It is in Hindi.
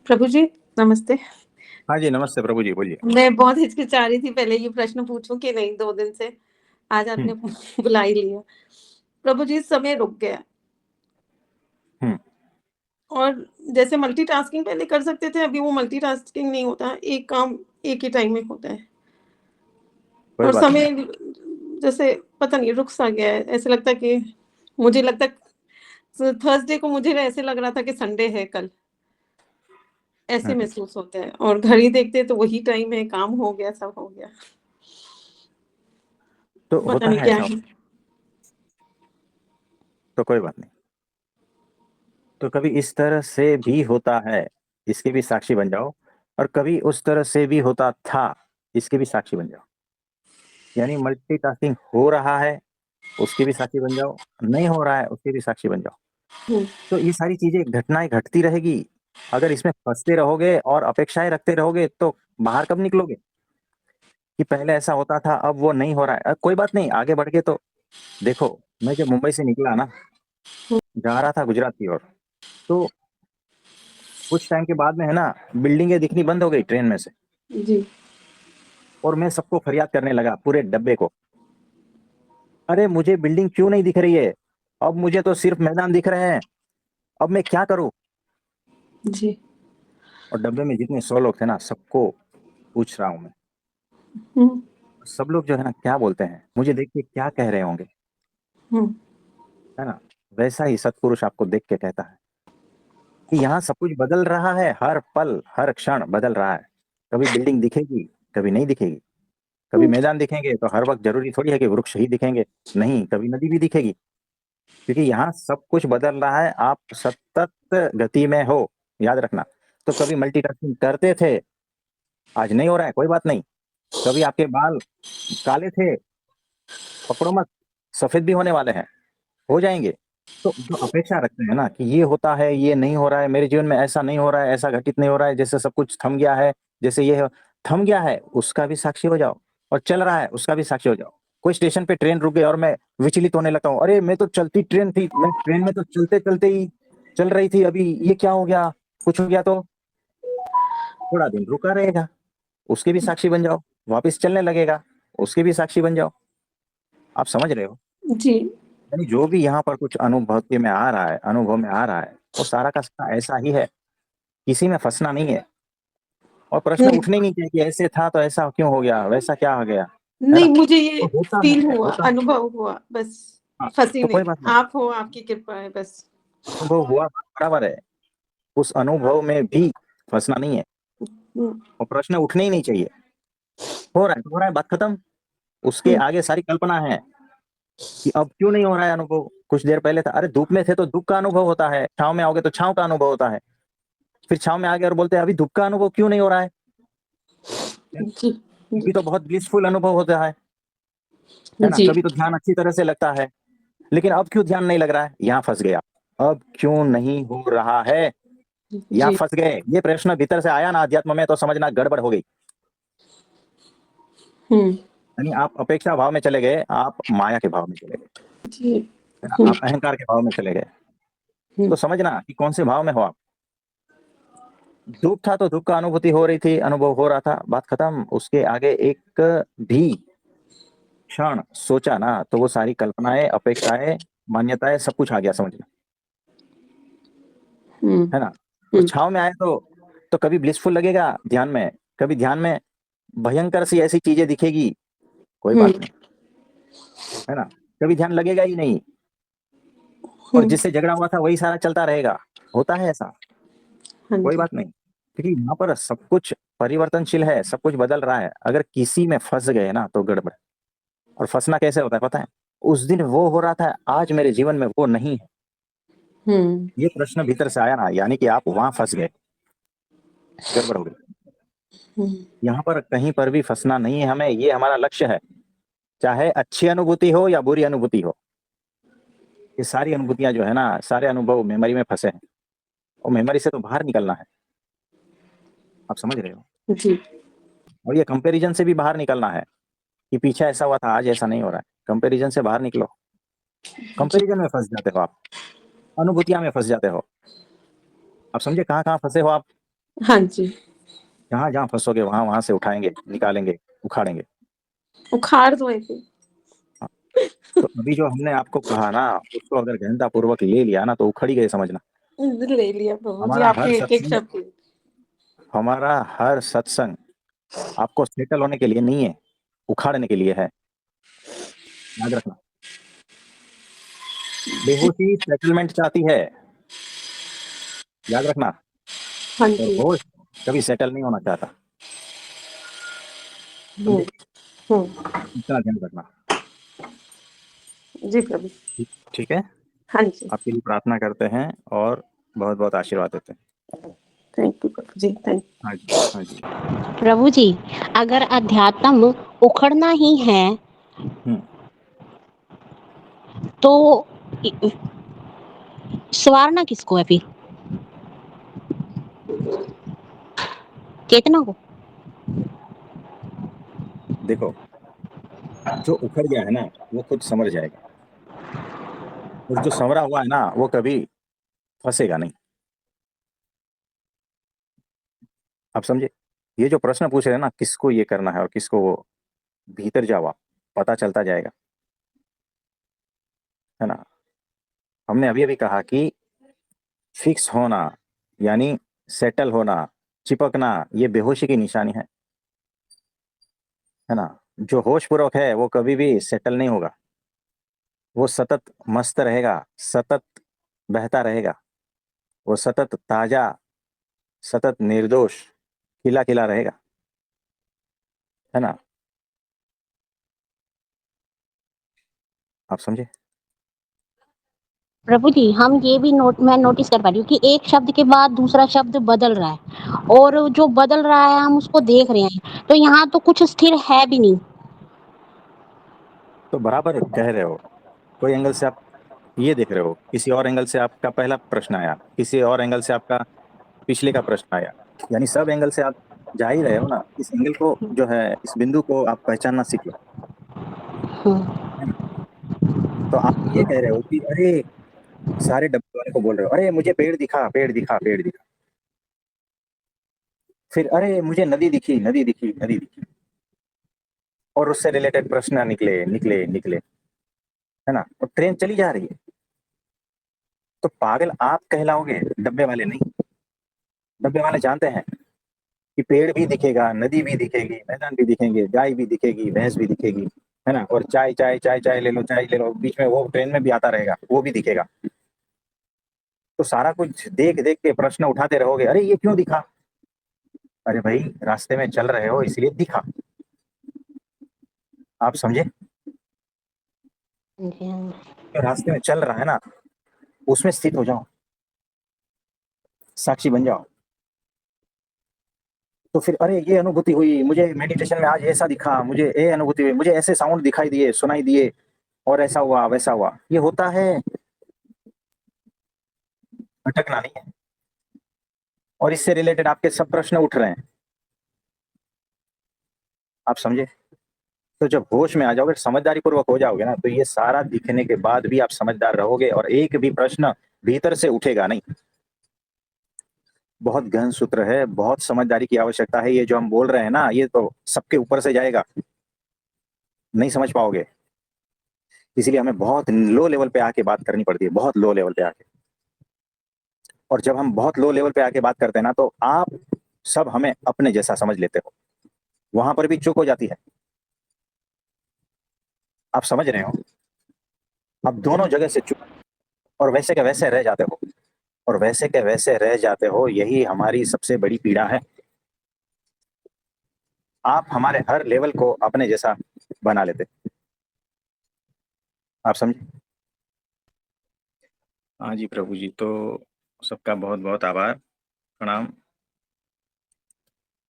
प्रभु जी, नमस्ते। हाँ जी, नमस्ते प्रभु जी, बोलिए। मैं बहुत हिचकिचा रही थी पहले ये प्रश्न पूछूँ कि नहीं 2 दिन से, आज हुँ, आपने बुला ही लिया। प्रभु जी, समय रुक गया हुँ, और जैसे मल्टीटास्किंग पहले कर सकते थे, अभी वो मल्टीटास्किंग नहीं होता, एक काम एक ही टाइम में होता है कोई और बात नहीं। समय जैसे पता नहीं रुक-सा गया है, ऐसा लगता है कि मुझे लगता है थर्सडे को मुझे ऐसे लग रहा था कि संडे है कल, ऐसे हुँ, महसूस होता है और घड़ी देखते तो वही टाइम है, काम हो गया, सब हो गया। तो पता होता नहीं है क्या ऐसा, है। तो कोई बात नहीं। तो कभी इस तरह से भी होता है, इसके भी साक्षी बन जाओ और कभी उस तरह से भी होता था, इसके भी साक्षी बन जाओ। यानी मल्टीटास्किंग हो रहा है, उसके भी साक्षी बन जाओ, नहीं हो रहा है, उसके भी साक्षी बन जाओ। हुँ, तो ये सारी चीज़ें, घटनाएँ घटती रहेगी। अगर इसमें फँसते रहोगे और अपेक्षाएँ रखते रहोगे, तो बाहर कब निकलोगे? कि पहले ऐसा होता था, अब वो नहीं हो रहा है। कोई बात नहीं, आगे बढ़ के तो देखो, मैं जब मुंबई से निकला ना, हुँ, जा रहा था गुजरात की ओर, तो कुछ टाइम के बाद में है ना, बिल्डिंगें दिखनी बंद हो गई ट्रेन में से जी। और मैं सबको फरियाद करने लगा, पूरे डब्बे को। अरे! मुझे बिल्डिंग क्यों नहीं दिख रही है? अब मुझे तो सिर्फ मैदान दिख रहे हैं, अब मैं क्या करूँ? जी। और डब्बे में जितने 100 लोग थे ना, सबको पूछ रहा हूँ मैं। हुँ, सब लोग जो है ना, क्या बोलते हैं? मुझे देख के क्या कह रहे होंगे, हुँ, है ना? वैसा ही सत्पुरुष आपको देख के कहता है कि यहाँ सब कुछ बदल रहा है, हर पल, हर क्षण बदल रहा है। कभी बिल्डिंग दिखेगी, कभी नहीं दिखेगी। कभी हुँ, मैदान दिखेंगे तो हर वक़्त ज़रूरी थोड़ी है कि वृक्ष ही दिखेंगे। नहीं, कभी नदी भी दिखेगी, क्योंकि यहाँ सब कुछ बदल रहा है, आप सतत गति में हो, याद रखना। तो कभी मल्टीटास्किंग करते थे, आज नहीं हो रहा है, कोई बात नहीं। कभी आपके बाल काले थे, पकड़ो मत, सफ़ेद भी होने वाले हैं, हो जाएँगे। तो जो अपेक्षा रखते हैं ना कि ये होता है, ये नहीं हो रहा है, मेरे जीवन में ऐसा नहीं हो रहा है, ऐसा घटित नहीं हो रहा है, जैसे सब कुछ थम गया है, जैसे ये थम गया है, उसका भी साक्षी हो जाओ और चल रहा है, उसका भी साक्षी हो जाओ। कोई स्टेशन पे ट्रेन रुक गई और मैं विचलित होने लगता हूँ, अरे! मैं तो चलती ट्रेन थी, मैं ट्रेन में तो चलते-चलते ही चल रही थी, अभी ये क्या हो गया? कुछ हो गया तो? थोड़ा दिन रुका रहेगा, उसके भी साक्षी बन जाओ, वापस चलने लगेगा, उसके भी साक्षी बन जाओ। आप समझ रहे हो? जी। यानी जो भी यहाँ पर कुछ अनुभूति में आ रहा है, अनुभव में आ रहा है, वो सारा का सारा ऐसा ही है, किसी में फँसना नहीं है और प्रश्न नहीं, उठने ही नहीं चाहिए कि ऐसे था तो ऐसा क्यों हो गया, वैसा क्या हो गया, है नहीं ना? मुझे ये तो होता फ़ील है, हुआ, होता है। अनुभव हुआ, बस हाँ, फँसी तो कोई नहीं। बात नहीं, आप हो, आपकी कृपा है बस। अनुभव हुआ बराबर है, उस अनुभव में भी फँसना नहीं है हुँ, और प्रश्न उठने ही नहीं चाहिए। हो रहा है तो हो रहा है, बात खत्म। उसके हुँ, आगे सारी कल्पना है कि अब क्यों नहीं हो रहा है अनुभव, कुछ देर पहले था, अरे धूप में थे तो धूप का अनुभव होता है, छाँव में आओगे तो छाँव का अनुभव होता है। फिर छाँव में आ गए और बोलते हैं अभी धूप का अनुभव क्यों नहीं हो रहा है? जी, कभी जी, तो बहुत ब्लिसफुल अनुभव होता है ना? जी, कभी तो ध्यान अच्छी तरह से लगता है, लेकिन अब क्यों ध्यान नहीं लग रहा है? यहाँ फँस गया। अब क्यों नहीं हो रहा है? यहाँ जी। फँस गए। ये प्रश्न भीतर से आया ना अध्यात्म में, तो समझना गड़बड़ हो गई। हुँ, यानी आप अपेक्षा भाव में चले गए, आप माया के भाव में चले गए, जी। है ना? हुँ, आप अहंकार के भाव में चले गए। हुँ, तो समझना कि कौन से भाव में हो आप। दुःख था तो दुःख का अनुभूति हो रही थी, अनुभव हो रहा था, बात खत्म। उसके आगे एक भी क्षण सोचा ना, तो वो सारी कल्पनाएँ, अपेक्षाएँ, मान्यताएँ सब कुछ आ गया समझ में, हुँ, है ना? और हुँ, छाँव में आए तो कभी ब्लिसफुल लगेगा ध्यान में, कभी ध्यान में भयंकर सी ऐसी चीज़ें दिखेगी, कोई हुँ, बात नहीं, है ना? कभी ध्यान लगेगा ही नहीं और हुँ। जिससे झगड़ा हुआ था वही सारा चलता रहेगा, होता है ऐसा, हाँ कोई जी। बात नहीं। क्योंकि यहाँ पर सब कुछ परिवर्तनशील है, सब कुछ बदल रहा है, अगर किसी में फँस गए ना तो गड़बड़ है। और फँसना कैसे होता है पता है? उस दिन वो हो रहा था, आज मेरे जीवन में वो नहीं है। हुँ, ये प्रश्न भीतर से आया ना, यानी कि आप वहाँ फँस गए, गड़बड़ हो गई। हुँ, यहाँ पर कहीं पर भी फँसना नहीं है हमें, ये हमारा लक्ष्य है। चाहे अच्छी अनुभूति हो या बुरी अनुभूति हो, ये सारी अनुभूतियाँ जो है ना, सारे अनुभव मेमोरी में फँसे हैं और मेमोरी से तो बाहर निकलना है, आप समझ रहे हो? जी, और ये कंपैरिज़न से भी बाहर निकलना है, कि पीछे ऐसा हुआ था, आज ऐसा नहीं हो रहा है। कंपैरिज़न से बाहर निकलो, जी। कंपैरिज़न में फँस जाते हो आप, अनुभूतियाँ में फँस जाते हो। आप समझे कहाँ-कहाँ फँसे हो आप? हाँ जी। जहां जहां फंसोगे वहां वहां से उठाएंगे, निकालेंगे, उखाड़ेंगे। उखाड़ दो ऐसे। हाँ, तो अभी जो हमने आपको कहा ना, उसको अगर गहनता पूर्वक ले लिया ना, तो उखड़ ही गए, समझना। ले लिया प्रभु जी हमारा हर आपके एक एक सत्संग शब्द। हमारा हर सत्संग आपको सेटल होने के लिए नहीं है, उखाड़ने के लिए है। याद रखना, बेहोशी सेटलमेंट चाहती है, याद रखना। हाँ और जी। होश कभी सेटल नहीं होना चाहता। हम्म। समझे? हम्म। इतना ध्यान रखना। जी प्रभु। ठीक ठीक है। हाँ जी। आपके लिए प्रार्थना करते हैं और बहुत बहुत आशीर्वाद देते हैं। Thank you Prabhu ji, thank. हाँ जी, हाँ जी। प्रभु जी, अगर अध्यात्म उखड़ना ही है हम्म तो संवारना किसको है फिर? चेतना को? देखो, जो उखड़ गया है ना, वो खुद समझ जाएगा। और जो संवरा हुआ है ना, वो कभी फंसेगा नहीं। आप समझे? ये जो प्रश्न पूछ रहे हैं ना, किसको ये करना है और किसको वो, भीतर जावा, पता चलता जाएगा, है ना। हमने अभी अभी कहा कि फिक्स होना, यानी सेटल होना, चिपकना, ये बेहोशी की निशानी है ना। जो होश पूर्वक है वो कभी भी सेटल नहीं होगा। वो सतत मस्त रहेगा, सतत बहता रहेगा, वो सतत ताजा, सतत निर्दोष, खिला खिला रहेगा, है ना। आप समझे? प्रभु जी, हम ये भी मैं नोटिस कर पा रही हूँ कि एक शब्द के बाद दूसरा शब्द बदल रहा है, और जो बदल रहा है हम उसको देख रहे हैं, तो यहाँ तो कुछ स्थिर है भी नहीं। तो बराबर कह रहे हो। कोई एंगल से आप ये देख रहे हो, किसी और एंगल से आपका पहला प्रश्न आया, किसी और एंगल से आपका पिछले का प्रश्न आया, यानी सब एंगल से आप जा ही रहे हो ना। इस एंगल को जो है, इस बिंदु को आप पहचानना सीख लो, हम्म। है ना। तो आप ये कह रहे हो कि अरे, सारे डब्बे वाले को बोल रहे हो, अरे मुझे पेड़ दिखा, पेड़ दिखा, पेड़ दिखा। फिर अरे मुझे नदी दिखी, नदी दिखी, नदी दिखी। और उससे रिलेटेड प्रश्न निकले निकले निकले, है ना। और ट्रेन चली जा रही है। तो पागल आप कहलाओगे, डब्बे वाले नहीं। डब्बे वाले जानते हैं कि पेड़ भी दिखेगा, नदी भी दिखेगी, मैदान भी दिखेंगे, गाय भी दिखेगी, भैंस भी दिखेगी, है ना। और चाय चाय चाय चाय ले लो, चाय ले लो, बीच में वो ट्रेन में भी आता रहेगा, वो भी दिखेगा। तो सारा कुछ देख देख के प्रश्न उठाते रहोगे, अरे ये क्यों दिखा। अरे भाई, रास्ते में चल रहे हो इसलिए दिखा। आप समझे? जी हाँ। तो रास्ते में चल रहा है ना, उसमें स्थित हो जाओ, साक्षी बन जाओ। तो फिर अरे ये अनुभूति हुई मुझे मेडिटेशन में, आज ऐसा दिखा, मुझे ये अनुभूति हुई, मुझे ऐसे साउंड दिखाई दिए, सुनाई दिए, और ऐसा हुआ, वैसा हुआ, ये होता है। भटकना नहीं है। और इससे रिलेटेड आपके सब प्रश्न उठ रहे हैं। आप समझे? तो जब होश में आ जाओगे, समझदारी पूर्वक हो जाओगे ना, तो ये सारा दिखने के बाद भी आप समझदार रहोगे और एक भी प्रश्न भीतर से उठेगा नहीं। बहुत गहन सूत्र है, बहुत समझदारी की आवश्यकता है। ये जो हम बोल रहे हैं ना, ये तो सबके ऊपर से जाएगा, नहीं समझ पाओगे। इसलिए हमें बहुत लो लेवल पे आके बात करनी पड़ती है, बहुत लो लेवल पे आके। और जब हम बहुत लो लेवल पे आके बात करते हैं ना, तो आप सब हमें अपने जैसा समझ लेते हो, वहां पर भी चूक हो जाती है। आप समझ रहे हो? आप दोनों जगह से चूक, और वैसे के वैसे रह जाते हो, और वैसे के वैसे रह जाते हो, यही हमारी सबसे बड़ी पीड़ा है। आप हमारे हर लेवल को अपने जैसा बना लेते। आप समझे? हाँ जी प्रभु जी, तो सबका बहुत बहुत आभार, प्रणाम।